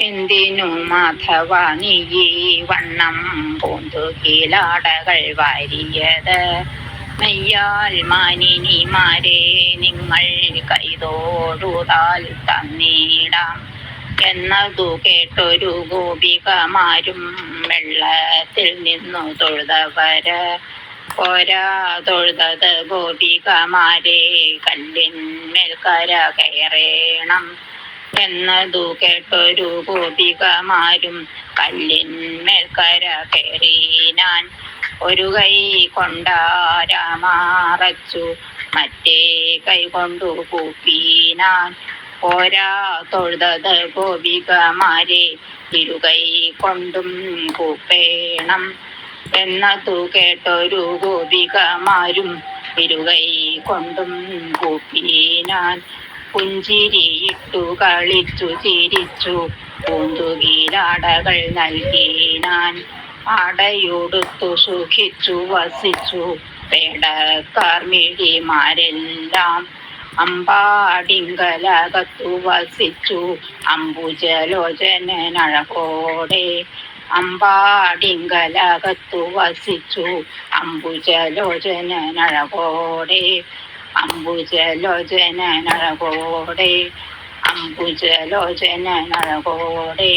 എന്തിനു മാധവ നീ ഈ വണ്ണം പൂന്തു കീലാടകൾ വാരിയത്? മെയ്യാൽ മാനിനിമാരെ നിങ്ങൾ കൈതോടുതാൽ തന്നീടാം എന്നതു കേട്ടൊരു ഗോപികമാരും വെള്ളത്തിൽ നിന്നു തൊഴുതവര്. പോരാ തൊഴുതത് ഗോപികമാരെ കല്ലിന്മേൽ കര കയറേണം എന്നതു കേട്ടൊരു ഗോപികമാരും കല്ലിന്മേൽ കര കയറിനാൻ. ഒരു കൈ കൊണ്ടാരാമറച്ചു മറ്റേ കൈ കൊണ്ടു കൂപ്പിനാൻ. പോരാ തൊഴുതത് ഗോപികമാരെ ഇരുകൈ കൊണ്ടും കൂപ്പേണം എന്നതു കേട്ടൊരു ഗോപികമാരും ഇരുകൈ കൊണ്ടും കൂപ്പിനാൻ. പുഞ്ചിരിയിട്ടു കളിച്ചു ചിരിച്ചു പൂന്തുകീലാടകൾ നൽകിനാൻ. ആടയുടുത്തു സുഖിച്ചു വസിച്ചു പേടക്കാർമിഴിമാരെല്ലാം. അമ്പാടിങ്കലകത്തു വസിച്ചു അംബുജലോചനഴകോടെ. അമ്പാടിങ്കലകത്തു വസിച്ചു അംബുജലോചനഴകോടെ. അംബുജലോചനഴകോടെ. അംബുജലോചനഴകോടെ.